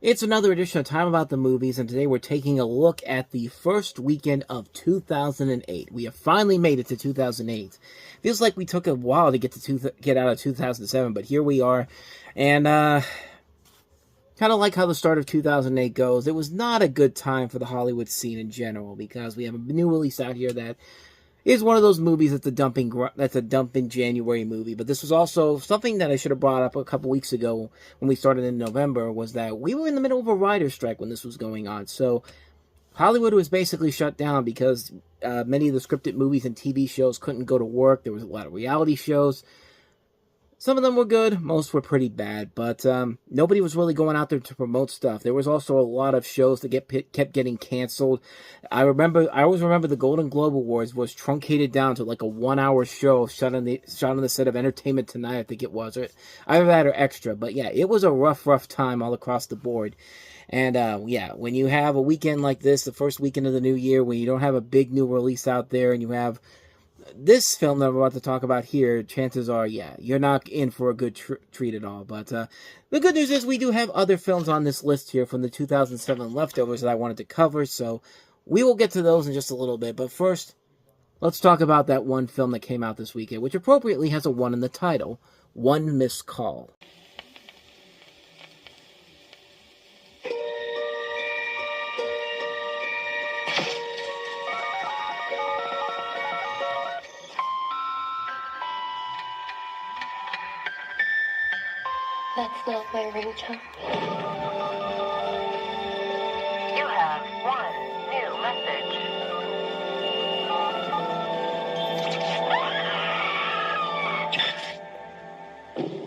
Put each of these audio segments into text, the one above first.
It's another edition of Time About the Movies, and today we're taking a look at the first weekend of 2008. We have finally made it to 2008. Feels like we took a while to get out of 2007, but here we are. And kind of like how the start of 2008 goes, it was not a good time for the Hollywood scene in general, because we have a new release out here that is one of those movies that's a dumping January movie. But this was also something that I should have brought up a couple weeks ago when we started in November, was that we were in the middle of a writer's strike when this was going on. So Hollywood was basically shut down because many of the scripted movies and TV shows couldn't go to work. There was a lot of reality shows. Some of them were good, most were pretty bad, but nobody was really going out there to promote stuff. There was also a lot of shows that kept getting canceled. I always remember the Golden Globe Awards was truncated down to like a 1-hour show shot on the set of Entertainment Tonight, I think it was. Either that or Extra, but yeah, it was a rough time all across the board. And yeah, when you have a weekend like this, the first weekend of the new year, when you don't have a big new release out there, and you have this film that we're about to talk about here, chances are, yeah, you're not in for a good treat at all. But the good news is we do have other films on this list here from the 2007 leftovers that I wanted to cover, so we will get to those in just a little bit. But first, let's talk about that one film that came out this weekend, which appropriately has a 1 in the title, One Missed Call. That's not my ringtone. You have one new message.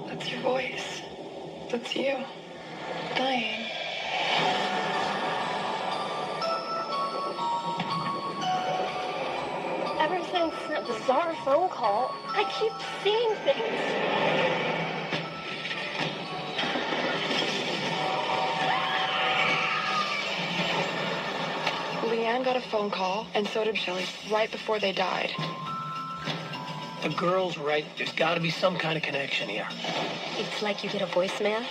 That's your voice. That's you. Dying. Ever since that bizarre phone call, I keep seeing things. Leanne got a phone call, and so did Shelley, right before they died. The girl's right. There's got to be some kind of connection here. It's like you get a voicemail.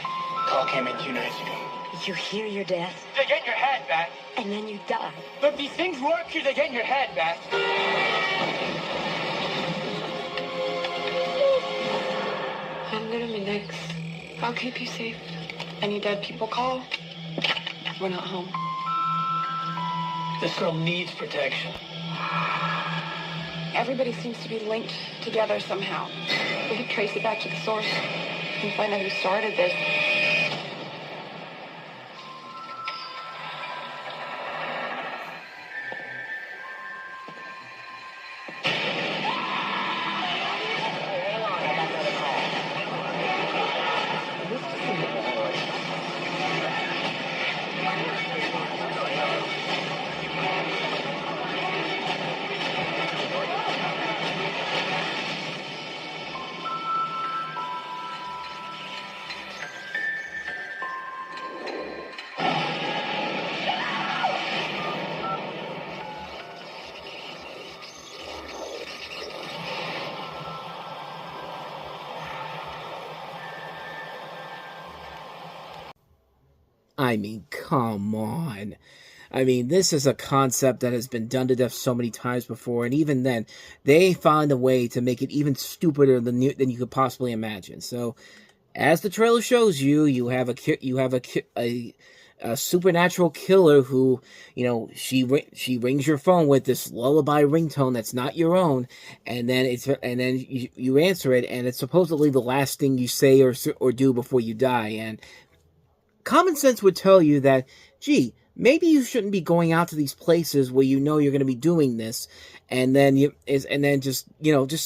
Call came in 2 nights ago. You hear your death. They get in your head, Beth. And then you die. Look, these things work here. They get in your head, Beth. I'm gonna be next. I'll keep you safe. Any dead people call, we're not home. This girl needs protection. Everybody seems to be linked together somehow. We could trace it back to the source and find out who started this. I mean, come on. I mean, this is a concept that has been done to death so many times before, and even then, they find a way to make it even stupider than you could possibly imagine. So, as the trailer shows you, you have a supernatural killer who, you know, she rings your phone with this lullaby ringtone that's not your own, and then you answer it, and it's supposedly the last thing you say or do before you die. And common sense would tell you that, gee, maybe you shouldn't be going out to these places where you know you're going to be doing this, and then just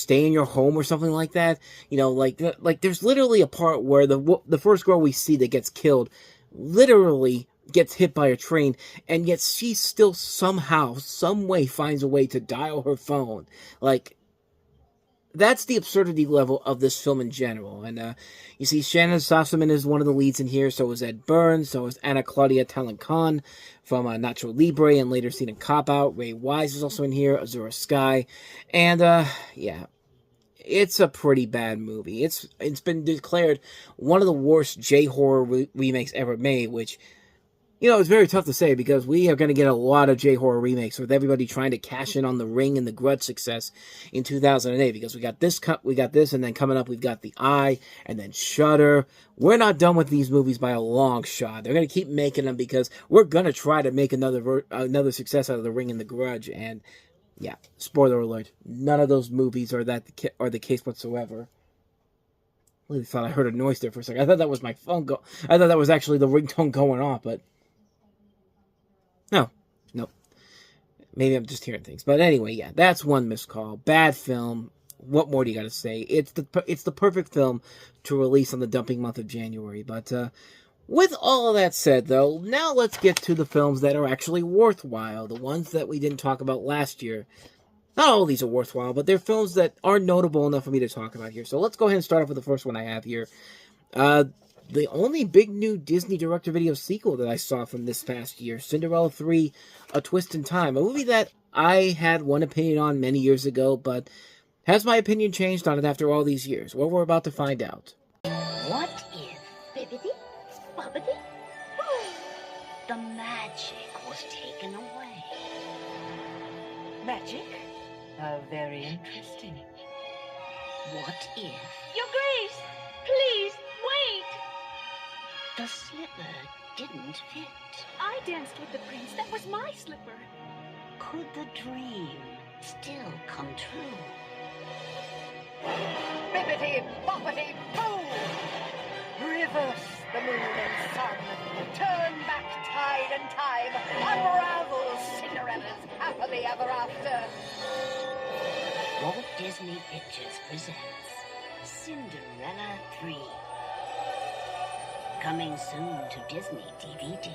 stay in your home or something like that. You know, like there's literally a part where the first girl we see that gets killed literally gets hit by a train, and yet she still somehow, some way finds a way to dial her phone. Like, that's the absurdity level of this film in general. And you see Shannon Sossaman is one of the leads in here. So is Ed Burns. So is Anna Claudia Talancon from Nacho Libre and later seen in Cop Out. Ray Wise is also in here. Azura Sky. And yeah, it's a pretty bad movie. It's been declared one of the worst J-horror remakes ever made, which You know, it's very tough to say because we are going to get a lot of J-horror remakes with everybody trying to cash in on The Ring and The Grudge success in 2008 because we got this, and then coming up we've got The Eye, and then Shudder. We're not done with these movies by a long shot. They're going to keep making them because we're going to try to make another success out of The Ring and The Grudge. And yeah, spoiler alert, none of those movies are the case whatsoever. I really thought I heard a noise there for a second. I thought that was my phone I thought that was actually the ringtone going off, but no. Maybe I'm just hearing things. But anyway, yeah, that's one missed call. Bad film. What more do you got to say? It's the perfect film to release on the dumping month of January. But with all of that said, though, now let's get to the films that are actually worthwhile. The ones that we didn't talk about last year. Not all of these are worthwhile, but they're films that are notable enough for me to talk about here. So let's go ahead and start off with the first one I have here. The only big new Disney direct-to-video sequel that I saw from this past year, Cinderella 3, A Twist in Time. A movie that I had one opinion on many years ago, but has my opinion changed on it after all these years? Well, we're about to find out. What if, bibbidi, bobbidi, the magic was taken away? Magic? How very interesting. What if Your Grace, please, wait! the slipper didn't fit? I danced with the prince. That was my slipper. Could the dream still come true? Bibbidi, boppity, boo! Reverse the moon and sun. Turn back tide and time. Unravel Cinderella's happily ever after. Walt Disney Pictures presents Cinderella 3. Coming soon to Disney DVD.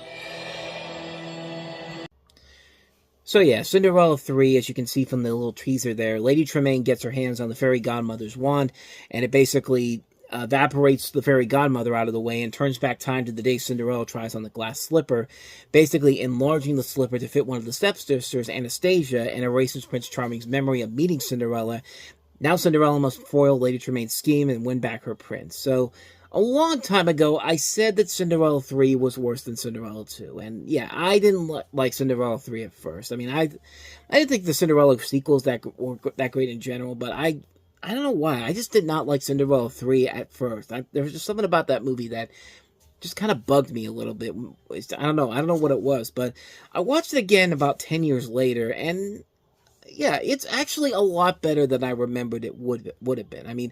So yeah, Cinderella 3, as you can see from the little teaser there, Lady Tremaine gets her hands on the fairy godmother's wand, and it basically evaporates the fairy godmother out of the way and turns back time to the day Cinderella tries on the glass slipper, basically enlarging the slipper to fit one of the stepsisters, Anastasia, and erases Prince Charming's memory of meeting Cinderella. Now Cinderella must foil Lady Tremaine's scheme and win back her prince. So, a long time ago, I said that Cinderella 3 was worse than Cinderella 2. And yeah, I didn't like Cinderella 3 at first. I mean, I didn't think the Cinderella sequels were that great in general, but I don't know why. I just did not like Cinderella 3 at first. There was just something about that movie that just kind of bugged me a little bit. I don't know what it was, but I watched it again about 10 years later, and yeah, it's actually a lot better than I remembered it would have been. I mean,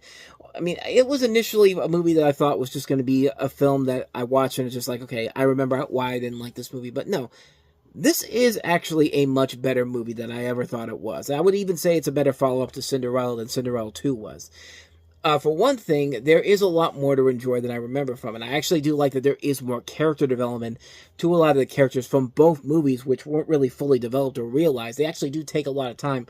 it was initially a movie that I thought was just going to be a film that I watched and it's just like, okay, I remember why I didn't like this movie, but no. This is actually a much better movie than I ever thought it was. I would even say it's a better follow-up to Cinderella than Cinderella 2 was. For one thing, there is a lot more to enjoy than I remember from it. I actually do like that there is more character development to a lot of the characters from both movies, which weren't really fully developed or realized. They actually do take a lot of time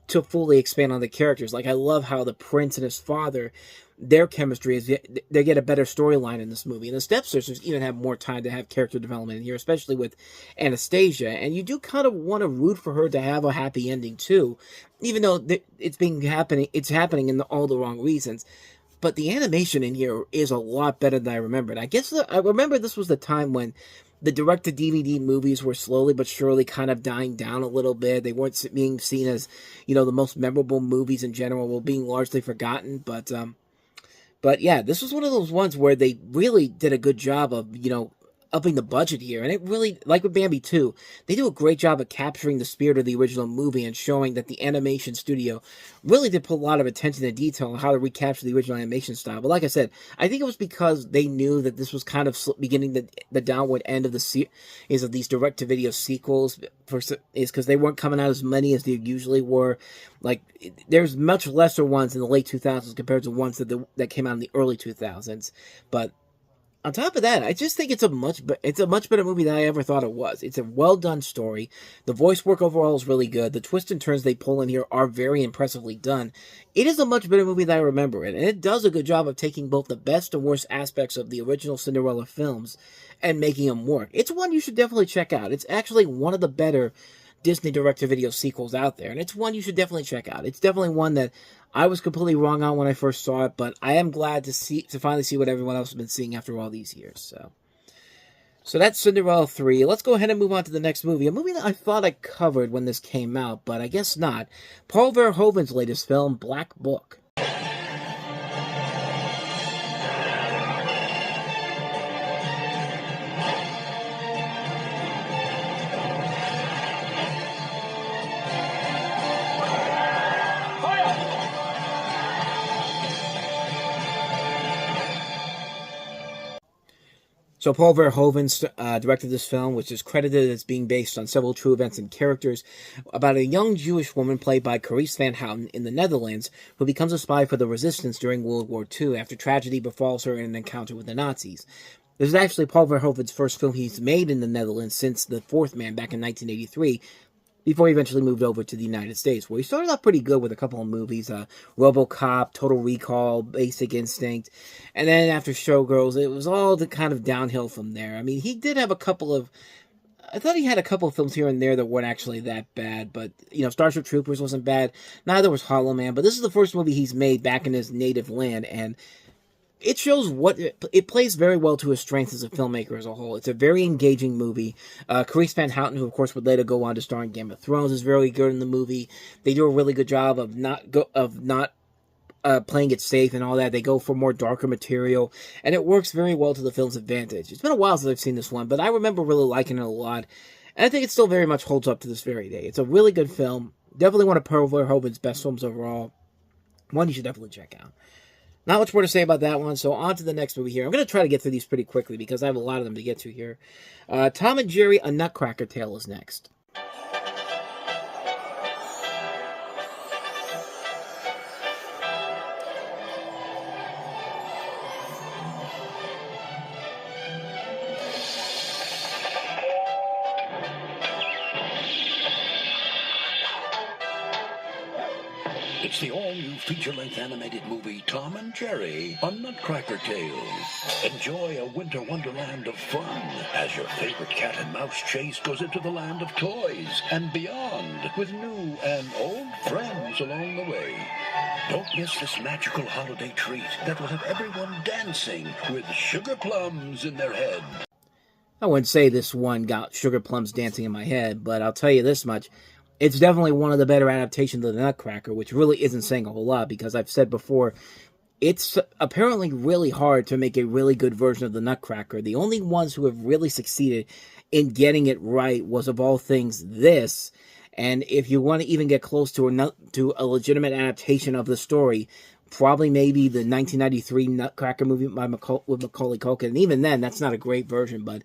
to fully expand on the characters. Like, I love how the prince and his father, their chemistry is, they get a better storyline in this movie. And the stepsisters even have more time to have character development in here, especially with Anastasia. And you do kind of want to root for her to have a happy ending too, even though it's happening in all the wrong reasons. But the animation in here is a lot better than I remembered. I guess I remember this was the time when the direct-to-DVD movies were slowly but surely kind of dying down a little bit. They weren't being seen as, the most memorable movies in general, were being largely forgotten. But yeah, this was one of those ones where they really did a good job of, upping the budget here. And it really, like with Bambi 2, they do a great job of capturing the spirit of the original movie and showing that the animation studio really did put a lot of attention to detail on how to recapture the original animation style. But like I said, I think it was because they knew that this was kind of beginning the downward end of of these direct-to-video sequels, is because they weren't coming out as many as they usually were. Like, there's much lesser ones in the late 2000s compared to ones that came out in the early 2000s. But on top of that, I just think it's a much better movie than I ever thought it was. It's a well-done story. The voice work overall is really good. The twists and turns they pull in here are very impressively done. It is a much better movie than I remember it, and it does a good job of taking both the best and worst aspects of the original Cinderella films and making them work. It's one you should definitely check out. It's actually one of the better Disney direct-to-video sequels out there, and it's one you should definitely check out. It's definitely one that I was completely wrong on when I first saw it, but I am glad to finally see what everyone else has been seeing after all these years. So, So that's Cinderella 3. Let's go ahead and move on to the next movie. A movie that I thought I covered when this came out, but I guess not. Paul Verhoeven's latest film, Black Book. So Paul Verhoeven directed this film, which is credited as being based on several true events and characters, about a young Jewish woman played by Carice Van Houten in the Netherlands, who becomes a spy for the resistance during World War II after tragedy befalls her in an encounter with the Nazis. This is actually Paul Verhoeven's first film he's made in the Netherlands since The Fourth Man back in 1983, before he eventually moved over to the United States, where he started off pretty good with a couple of movies, RoboCop, Total Recall, Basic Instinct, and then after Showgirls, it was all the kind of downhill from there. I mean, he did have I thought he had a couple of films here and there that weren't actually that bad, but, Starship Troopers wasn't bad, neither was Hollow Man, but this is the first movie he's made back in his native land, and it shows it plays very well to his strengths as a filmmaker as a whole. It's a very engaging movie. Carice Van Houten, who of course would later go on to star in Game of Thrones, is very good in the movie. They do a really good job of not playing it safe and all that. They go for more darker material, and it works very well to the film's advantage. It's been a while since I've seen this one, but I remember really liking it a lot, and I think it still very much holds up to this very day. It's a really good film. Definitely one of Paul Verhoeven's best films overall. One you should definitely check out. Not much more to say about that one, so on to the next movie here. I'm going to try to get through these pretty quickly because I have a lot of them to get to here. Tom and Jerry, A Nutcracker Tale is next. It's the all-new feature-length animated movie Tom and Jerry, A Nutcracker Tale. Enjoy a winter wonderland of fun as your favorite cat and mouse chase goes into the land of toys and beyond with new and old friends along the way. Don't miss this magical holiday treat that will have everyone dancing with sugar plums in their head. I wouldn't say this one got sugar plums dancing in my head, but I'll tell you this much. It's definitely one of the better adaptations of the Nutcracker, which really isn't saying a whole lot, because I've said before, it's apparently really hard to make a really good version of the Nutcracker. The only ones who have really succeeded in getting it right was, of all things, this. And if you want to even get close to a legitimate adaptation of the story, probably maybe the 1993 Nutcracker movie with Macaulay Culkin. And even then, that's not a great version, but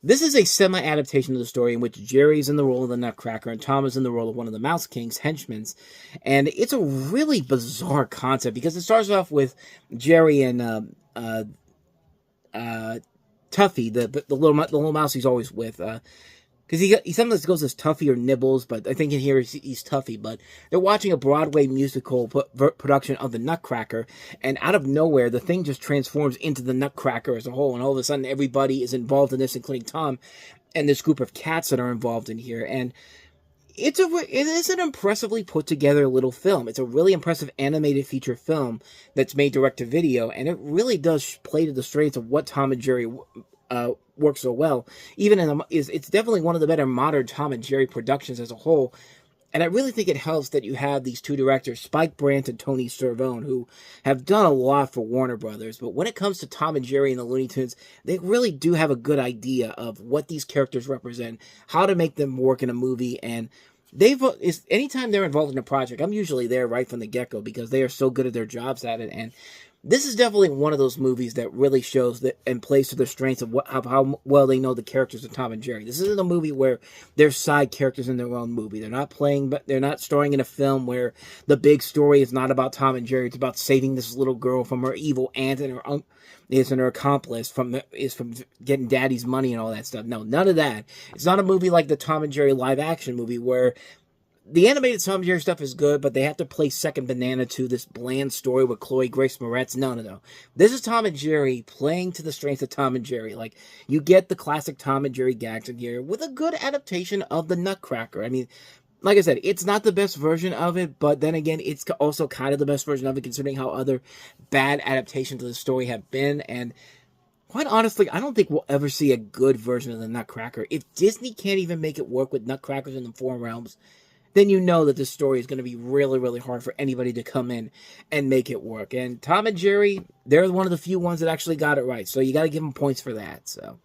this is a semi-adaptation of the story in which Jerry is in the role of the Nutcracker and Tom is in the role of one of the Mouse King's henchmen. And it's a really bizarre concept because it starts off with Jerry and Tuffy, the little mouse he's always with. Because he sometimes goes as Tuffy or Nibbles, but I think in here he's Tuffy. But they're watching a Broadway musical production of the Nutcracker, and out of nowhere, the thing just transforms into the Nutcracker as a whole, and all of a sudden, everybody is involved in this, including Tom, and this group of cats that are involved in here. And it is an impressively put together little film. It's a really impressive animated feature film that's made direct to video, and it really does play to the strengths of what Tom and Jerry works so well. It's definitely one of the better modern Tom and Jerry productions as a whole. And I really think it helps that you have these two directors, Spike Brandt and Tony Cervone, who have done a lot for Warner Brothers. But when it comes to Tom and Jerry and the Looney Tunes, they really do have a good idea of what these characters represent, how to make them work in a movie. And anytime they're involved in a project, I'm usually there right from the get-go because they are so good at their jobs at it. And this is definitely one of those movies that really shows that and plays to the strengths of how well they know the characters of Tom and Jerry. This isn't a movie where they're side characters in their own movie. They're not starring in a film where the big story is not about Tom and Jerry. It's about saving this little girl from her evil aunt and her accomplice from getting daddy's money and all that stuff. No, none of that. It's not a movie like the Tom and Jerry live action movie where the animated Tom and Jerry stuff is good, but they have to play second banana to this bland story with Chloe Grace Moretz. No. This is Tom and Jerry playing to the strengths of Tom and Jerry. Like, you get the classic Tom and Jerry gags in here with a good adaptation of the Nutcracker. I mean, like I said, it's not the best version of it, but then again, it's also kind of the best version of it considering how other bad adaptations of the story have been. And quite honestly, I don't think we'll ever see a good version of the Nutcracker. If Disney can't even make it work with Nutcrackers in the Four Realms, then you know that this story is going to be really, really hard for anybody to come in and make it work. And Tom and Jerry, they're one of the few ones that actually got it right. So you got to give them points for that. So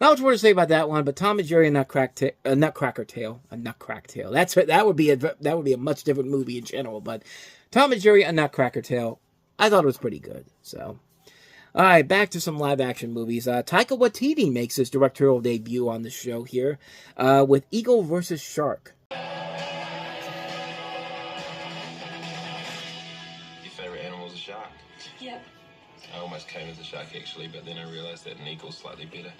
not much more to say about that one. But Tom and Jerry and Nutcracker Tale. That would be a much different movie in general. But Tom and Jerry, A Nutcracker Tale, I thought it was pretty good. So, all right, back to some live-action movies. Taika Waititi makes his directorial debut on the show here with Eagle vs. Shark. Your favorite animal is a shark? Yep. I almost came as a shark, actually, but then I realized that an eagle's slightly better.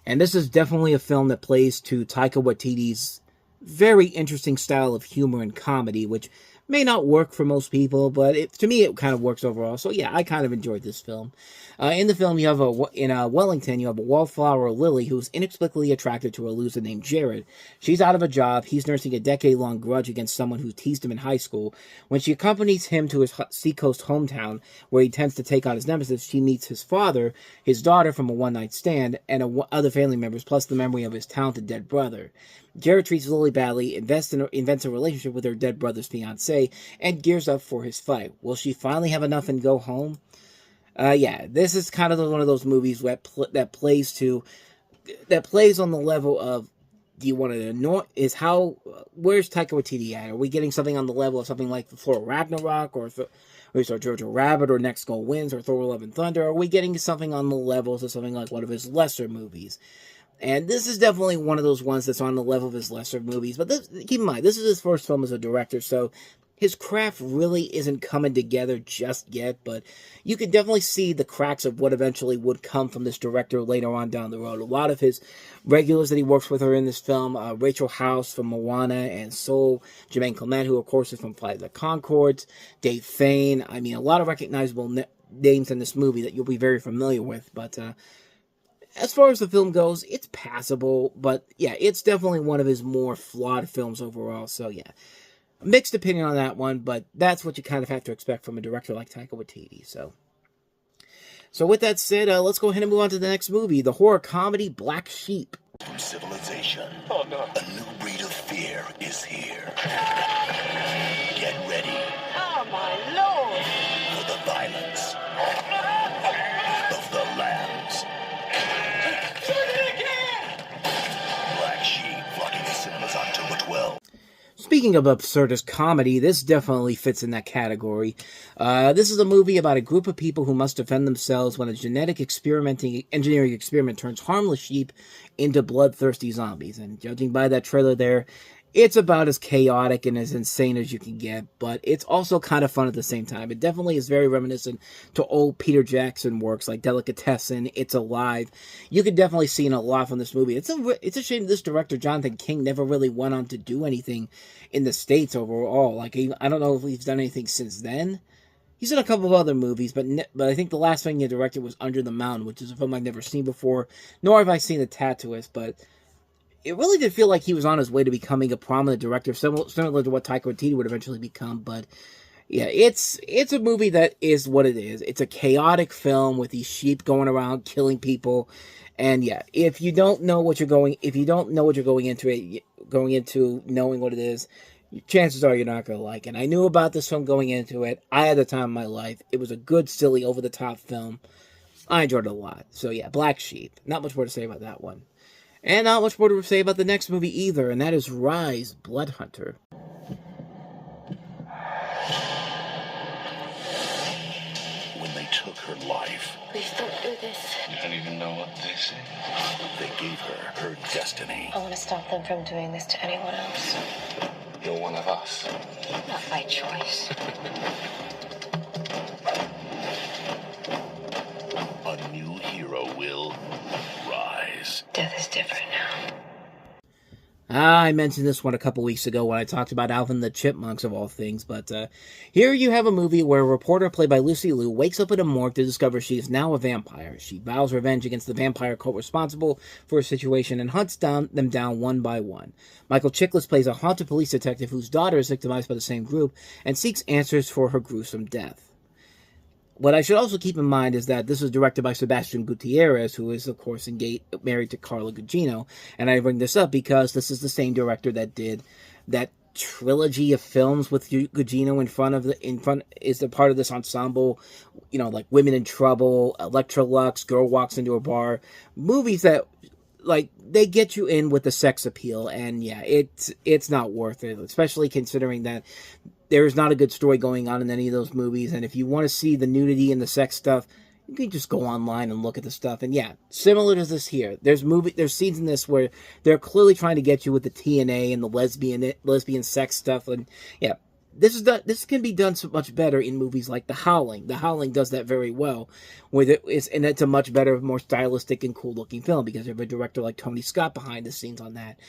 And this is definitely a film that plays to Taika Waititi's very interesting style of humor and comedy, which may not work for most people, but to me it kind of works overall. So yeah, I kind of enjoyed this film. In the film, you have in Wellington, you have a wallflower Lily who's inexplicably attracted to a loser named Jared. She's out of a job. He's nursing a decade-long grudge against someone who teased him in high school. When she accompanies him to his seacoast hometown, where he tends to take on his nemesis, she meets his father, his daughter from a one-night stand, and other family members, plus the memory of his talented dead brother. Jared treats Lily badly, invents a relationship with her dead brother's fiancée, and gears up for his fight. Will she finally have enough and go home? Yeah, this is kind of one of those movies that plays on the level of, do you want to annoy? Where's Taika Waititi at? Are we getting something on the level of something like Thor Ragnarok, or Jojo Rabbit, or Next Goal Wins, or Thor Love and Thunder? Are we getting something on the levels of something like one of his lesser movies? And this is definitely one of those ones that's on the level of his lesser movies. But keep in mind, this is his first film as a director, so his craft really isn't coming together just yet. But you can definitely see the cracks of what eventually would come from this director later on down the road. A lot of his regulars that he works with are in this film. Rachel House from Moana and Soul. Jermaine Clement, who of course is from Flight of the Conchords. Dave Fane. I mean, a lot of recognizable names in this movie that you'll be very familiar with. But as far as the film goes, it's passable, but yeah, it's definitely one of his more flawed films overall, so yeah. Mixed opinion on that one, but that's what you kind of have to expect from a director like Taika Waititi, so. So with that said, let's go ahead and move on to the next movie, the horror comedy Black Sheep. From civilization, Oh, no. a new breed of fear is here. Get ready Oh, my lord! for the violence of the lambs. Black Sheep, flocking to cinemas October 12th. Speaking of absurdist comedy, this definitely fits in that category. This is a movie about a group of people who must defend themselves when a genetic engineering experiment turns harmless sheep into bloodthirsty zombies. And judging by that trailer there, it's about as chaotic and as insane as you can get, but it's also kind of fun at the same time. It definitely is very reminiscent to old Peter Jackson works like Delicatessen, It's Alive. You could definitely see a lot from this movie. It's a shame this director, Jonathan King, never really went on to do anything in the States overall. Like, I don't know if he's done anything since then. He's done a couple of other movies, but I think the last thing he directed was Under the Mountain, which is a film I've never seen before, nor have I seen The Tattooist, but it really did feel like he was on his way to becoming a prominent director, similar to what Taika Waititi would eventually become. But yeah, it's a movie that is what it is. It's a chaotic film with these sheep going around killing people, and yeah, if you don't know what you're going into knowing what it is, chances are you're not going to like it. I knew about this film going into it. I had the time of my life. It was a good, silly, over-the-top film. I enjoyed it a lot. So yeah, Black Sheep. Not much more to say about that one. And not much more to say about the next movie either, and that is Rise, Blood Hunter. When they took her life, Please don't do this. You don't even know what this is. they gave her destiny. I want to stop them from doing this to anyone else. You're one of us. Not by choice. A new hero will rise. Death is different now. I mentioned this one a couple weeks ago when I talked about Alvin the Chipmunks, of all things, but here you have a movie where a reporter played by Lucy Liu wakes up in a morgue to discover she is now a vampire. She vows revenge against the vampire cult responsible for her situation and hunts them down one by one. Michael Chiklis plays a haunted police detective whose daughter is victimized by the same group and seeks answers for her gruesome death. What I should also keep in mind is that this was directed by Sebastian Gutierrez, who is, of course, married to Carla Gugino. And I bring this up because this is the same director that did that trilogy of films with Gugino is a part of this ensemble, like Women in Trouble, Electrolux, Girl Walks Into a Bar, movies that, like, they get you in with the sex appeal, and yeah, it's not worth it, especially considering that there's not a good story going on in any of those movies, and if you want to see the nudity and the sex stuff, you can just go online and look at the stuff. And yeah, similar to this here, there's scenes in this where they're clearly trying to get you with the TNA and the lesbian sex stuff, and yeah, this can be done so much better in movies like The Howling. The Howling does that very well, and it's a much better, more stylistic and cool looking film because you have a director like Tony Scott behind the scenes on that.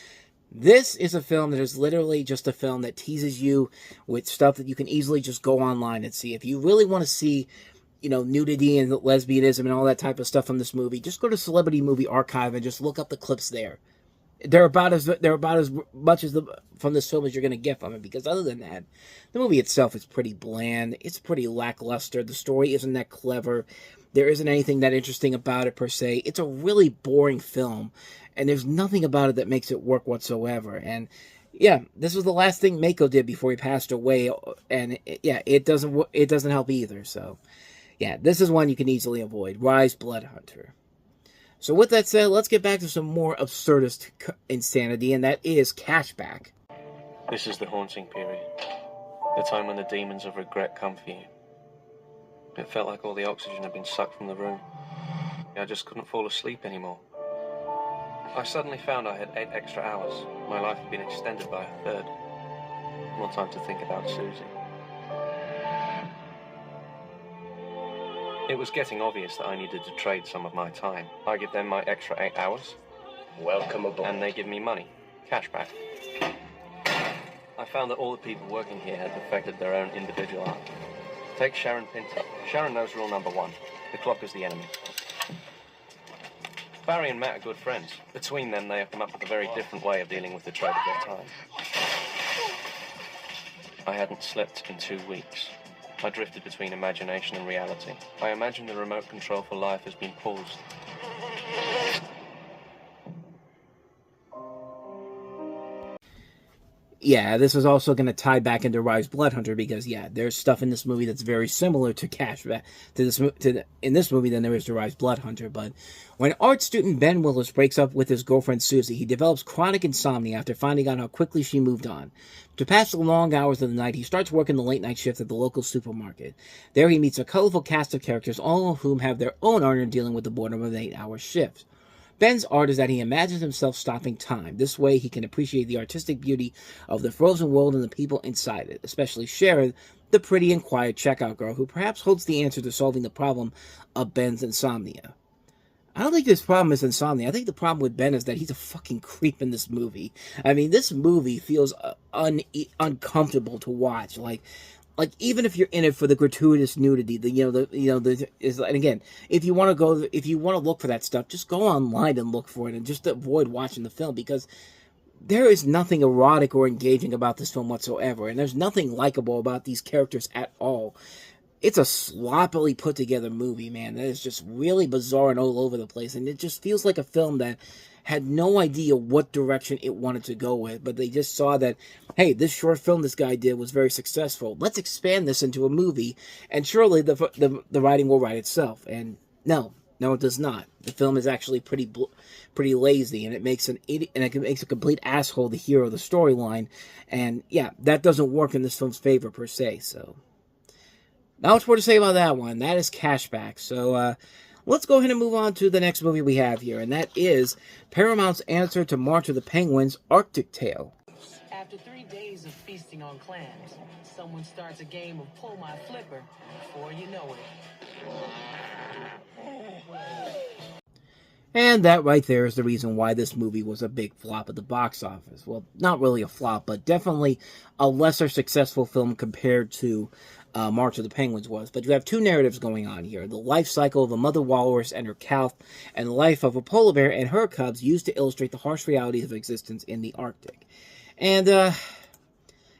This is a film that is literally just a film that teases you with stuff that you can easily just go online and see. If you really want to see, nudity and lesbianism and all that type of stuff from this movie, just go to Celebrity Movie Archive and just look up the clips there. They're about as much as from this film as you're going to get from it, because other than that, the movie itself is pretty bland. It's pretty lackluster. The story isn't that clever. There isn't anything that interesting about it per se. It's a really boring film, and there's nothing about it that makes it work whatsoever. And yeah, this was the last thing Mako did before he passed away, and it doesn't help either. So yeah, this is one you can easily avoid. Rise Blood Hunter. So with that said, let's get back to some more absurdist insanity, and that is Cashback. This is the haunting period. The time when the demons of regret come for you. It felt like all the oxygen had been sucked from the room. I just couldn't fall asleep anymore. I suddenly found I had 8 extra hours. My life had been extended by a third. More time to think about Susie. It was getting obvious that I needed to trade some of my time. I give them my extra 8 hours. Welcome aboard. And they give me money. Cashback. I found that all the people working here had perfected their own individual art. Take Sharon Pinto. Sharon knows rule number 1. The clock is the enemy. Barry and Matt are good friends. Between them, they have come up with a very different way of dealing with the trade of their time. I hadn't slept in 2 weeks. I drifted between imagination and reality. I imagine the remote control for life has been paused. Yeah, this is also going to tie back into Rise Blood Hunter because, yeah, there's stuff in this movie that's very similar to Cashback in this movie than there is to Rise Blood Hunter. But when art student Ben Willis breaks up with his girlfriend Susie, he develops chronic insomnia after finding out how quickly she moved on. To pass the long hours of the night, he starts working the late night shift at the local supermarket. There he meets a colorful cast of characters, all of whom have their own art in dealing with the boredom of an 8-hour shift. Ben's art is that he imagines himself stopping time. This way, he can appreciate the artistic beauty of the frozen world and the people inside it, especially Sharon, the pretty and quiet checkout girl who perhaps holds the answer to solving the problem of Ben's insomnia. I don't think this problem is insomnia. I think the problem with Ben is that he's a fucking creep in this movie. I mean, this movie feels uncomfortable to watch. Like even if you're in it for the gratuitous nudity, and again, if you want to look for that stuff, just go online and look for it, and just avoid watching the film because there is nothing erotic or engaging about this film whatsoever, and there's nothing likable about these characters at all. It's a sloppily put together movie, man. That is just really bizarre and all over the place, and it just feels like a film that had no idea what direction it wanted to go with, but they just saw that, hey, this short film this guy did was very successful. Let's expand this into a movie, and surely the writing will write itself. And no, it does not. The film is actually pretty lazy, and it makes a complete asshole the hero of the storyline. And yeah, that doesn't work in this film's favor per se. So, not much more to say about that one. That is Cashback. So, let's go ahead and move on to the next movie we have here, and that is Paramount's answer to March of the Penguins' Arctic Tale. After 3 days of feasting on clams, someone starts a game of pull my flipper before you know it. And that right there is the reason why this movie was a big flop at the box office. Well, not really a flop, but definitely a lesser successful film compared to March of the Penguins was. But you have 2 narratives going on here. The life cycle of a mother walrus and her calf, and the life of a polar bear and her cubs used to illustrate the harsh realities of existence in the Arctic. And,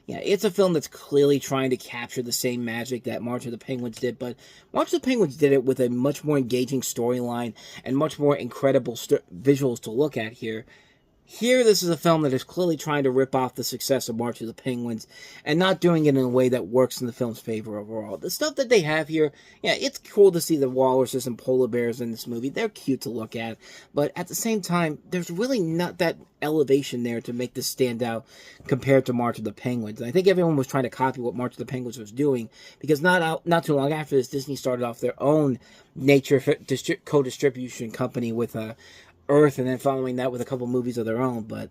Yeah, it's a film that's clearly trying to capture the same magic that March of the Penguins did, but March of the Penguins did it with a much more engaging storyline and much more incredible visuals to look at here. Here, this is a film that is clearly trying to rip off the success of March of the Penguins and not doing it in a way that works in the film's favor overall. The stuff that they have here, yeah, it's cool to see the walruses and polar bears in this movie. They're cute to look at, but at the same time, there's really not that elevation there to make this stand out compared to March of the Penguins. And I think everyone was trying to copy what March of the Penguins was doing, because not too long after this, Disney started off their own nature co-distribution company with Earth, and then following that with a couple movies of their own. But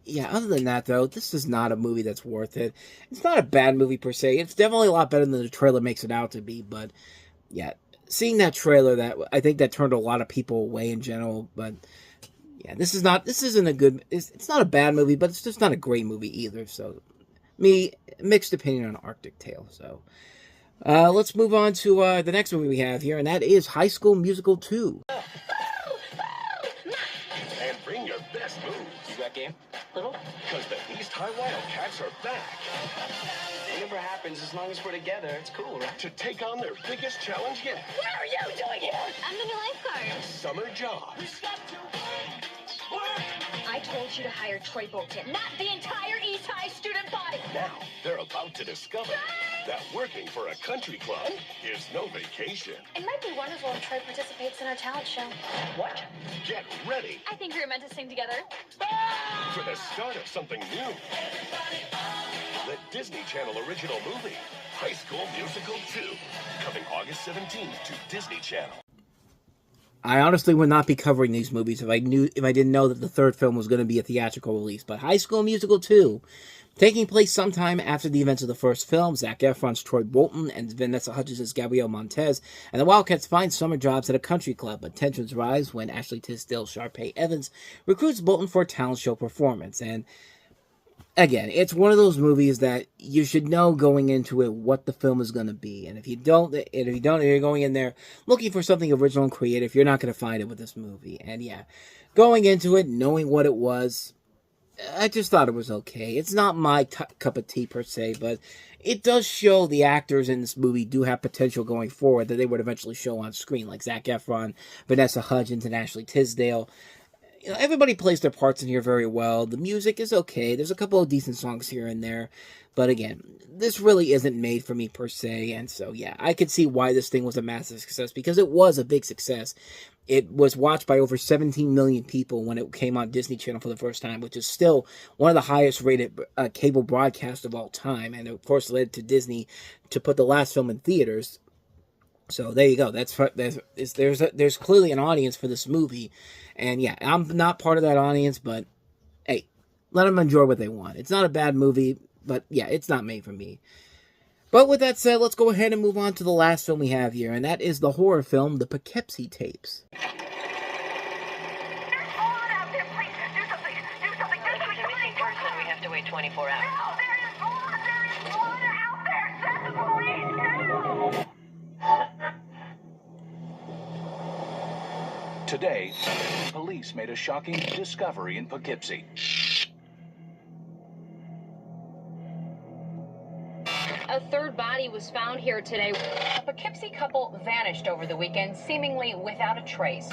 yeah, other than that, though, this is not a movie that's worth it. It's not a bad movie per se. It's definitely a lot better than the trailer makes it out to be. But yeah, seeing that trailer, that I think that turned a lot of people away in general. But yeah, it's not a bad movie, but it's just not a great movie either. So mixed opinion on Arctic Tale. So let's move on to the next movie we have here, and that is High School Musical 2. And bring your best moves. You got game? Little? Because the East High Wildcats are back. Whatever happens, as long as we're together, it's cool, right? To take on their biggest challenge yet. What are you doing here? I'm the new lifeguard. Summer jobs. I told you to hire Troy Bolton, not the entire East High student body. Now, they're about to discover that working for a country club is no vacation. It might be wonderful if Troy participates in our talent show. What? Get ready I think we were meant to sing together. for the start of something new. The Disney Channel original movie, High School Musical 2, coming August 17th to Disney Channel. I honestly would not be covering these movies if I didn't know that the third film was going to be a theatrical release. But High School Musical 2, taking place sometime after the events of the first film, Zac Efron's Troy Bolton and Vanessa Hudgens' Gabrielle Montez, and the Wildcats find summer jobs at a country club, but tensions rise when Ashley Tisdale Sharpay Evans recruits Bolton for a talent show performance. And again, it's one of those movies that you should know going into it what the film is going to be. And if you don't, you're going in there looking for something original and creative, you're not going to find it with this movie. And yeah, going into it, knowing what it was, I just thought it was okay. It's not my cup of tea per se, but it does show the actors in this movie do have potential going forward that they would eventually show on screen, like Zac Efron, Vanessa Hudgens, and Ashley Tisdale. You know, everybody plays their parts in here very well. The music is okay. There's a couple of decent songs here and there. But again, this really isn't made for me per se. And so, yeah, I could see why this thing was a massive success, because it was a big success. It was watched by over 17 million people when it came on Disney Channel for the first time, which is still one of the highest rated cable broadcasts of all time. And of course led to Disney to put the last film in theaters. So there you go. There's clearly an audience for this movie. And yeah, I'm not part of that audience, but hey, let them enjoy what they want. It's not a bad movie, but yeah, it's not made for me. But with that said, let's go ahead and move on to the last film we have here, and that is the horror film, The Poughkeepsie Tapes. There's blood out there, please. Do something. Do something. Do something. If it's a missing person, we have to wait 24 hours. No, there is blood. There is blood out there. Send the police now. Today, police made a shocking discovery in Poughkeepsie. A third body was found here today. A Poughkeepsie couple vanished over the weekend, seemingly without a trace.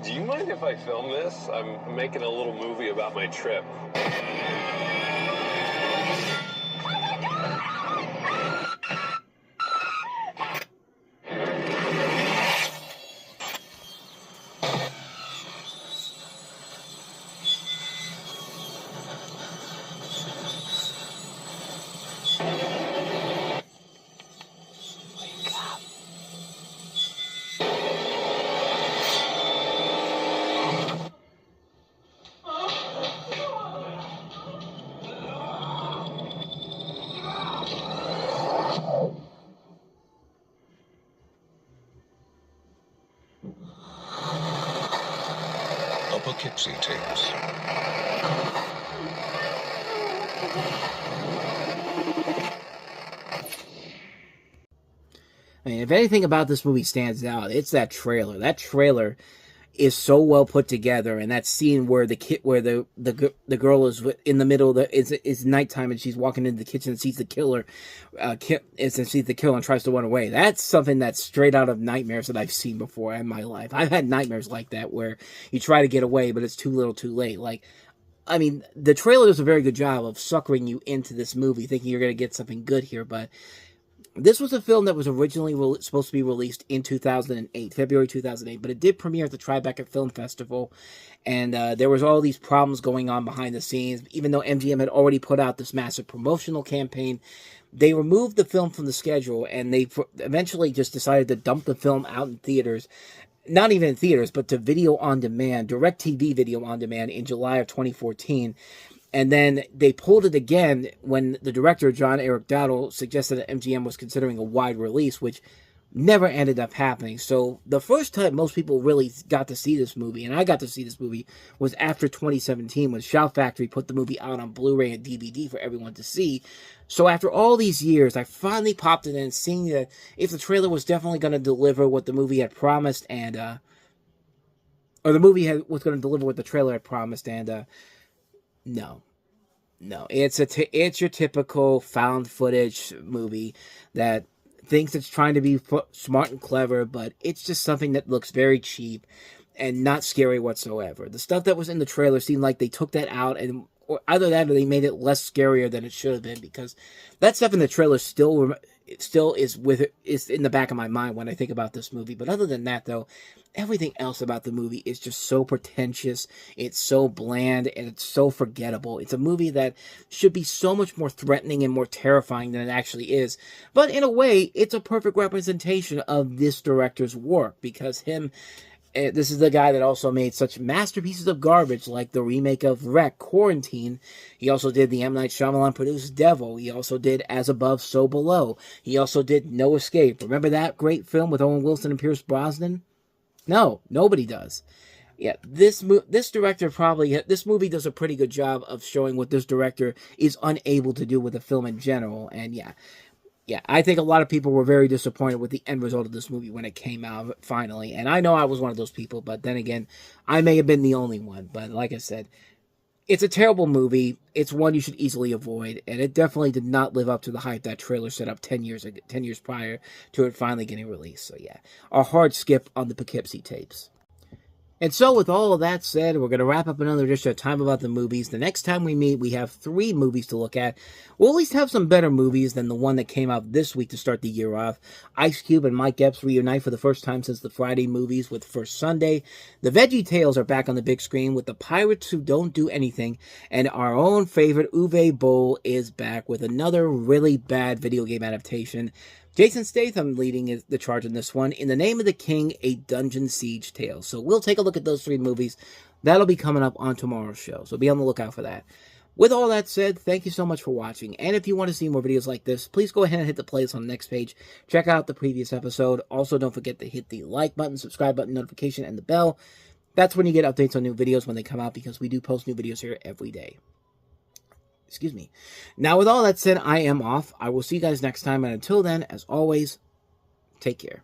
Do you mind if I film this? I'm making a little movie about my trip. Poughkeepsie Tapes. I mean, if anything about this movie stands out, it's that trailer. That trailer is so well put together, and that scene where the girl is in the middle of it's nighttime and she's walking into the kitchen and sees the killer, and tries to run away. That's something that's straight out of nightmares that I've seen before in my life. I've had nightmares like that where you try to get away, but it's too little, too late. Like, I mean, the trailer does a very good job of suckering you into this movie, thinking you're going to get something good here, but this was a film that was originally supposed to be released in 2008, February 2008, but it did premiere at the Tribeca Film Festival, and there was all these problems going on behind the scenes. Even though MGM had already put out this massive promotional campaign, they removed the film from the schedule, and they eventually just decided to dump the film out in theaters. Not even in theaters, but to video on demand, DirecTV video on demand in July of 2014. And then they pulled it again when the director, John Eric Dowdle, suggested that MGM was considering a wide release, which never ended up happening. So the first time most people really got to see this movie, and I got to see this movie, was after 2017 when Shout Factory put the movie out on Blu-ray and DVD for everyone to see. So after all these years, I finally popped it in, seeing that if the trailer was definitely going to deliver what the movie had promised, and or the movie was going to deliver what the trailer had promised, and no, it's your typical found footage movie that thinks it's trying to be smart and clever, but it's just something that looks very cheap and not scary whatsoever. The stuff that was in the trailer seemed like they took that out, and or either that or they made it less scarier than it should have been, because that stuff in the trailer still is in the back of my mind when I think about this movie. But other than that, though, everything else about the movie is just so pretentious, it's so bland, and it's so forgettable. It's a movie that should be so much more threatening and more terrifying than it actually is. But in a way, it's a perfect representation of this director's work, because this is the guy that also made such masterpieces of garbage like the remake of Wreck, Quarantine. He also did the M. Night Shyamalan produced Devil. He also did As Above, So Below. He also did No Escape. Remember that great film with Owen Wilson and Pierce Brosnan? No, nobody does. Yeah, this movie does a pretty good job of showing what this director is unable to do with a film in general. And yeah, I think a lot of people were very disappointed with the end result of this movie when it came out finally. And I know I was one of those people, but then again, I may have been the only one. But like I said, it's a terrible movie. It's one you should easily avoid, and it definitely did not live up to the hype that trailer set up 10 years prior to it finally getting released. So yeah, a hard skip on the Poughkeepsie Tapes. And so with all of that said, we're going to wrap up another edition of Time About the Movies. The next time we meet, we have 3 movies to look at. We'll at least have some better movies than the one that came out this week to start the year off. Ice Cube and Mike Epps reunite for the first time since the Friday movies with First Sunday. The Veggie Tales are back on the big screen with The Pirates Who Don't Do Anything. And our own favorite Uwe Boll is back with another really bad video game adaptation. Jason Statham leading the charge in this one, In the Name of the King, a Dungeon Siege Tale. So we'll take a look at those 3 movies. That'll be coming up on tomorrow's show, so be on the lookout for that. With all that said, thank you so much for watching, and if you want to see more videos like this, please go ahead and hit the playlist on the next page. Check out the previous episode. Also, don't forget to hit the like button, subscribe button, notification, and the bell. That's when you get updates on new videos when they come out, because we do post new videos here every day. Excuse me. Now, with all that said, I am off. I will see you guys next time, and until then, as always, take care.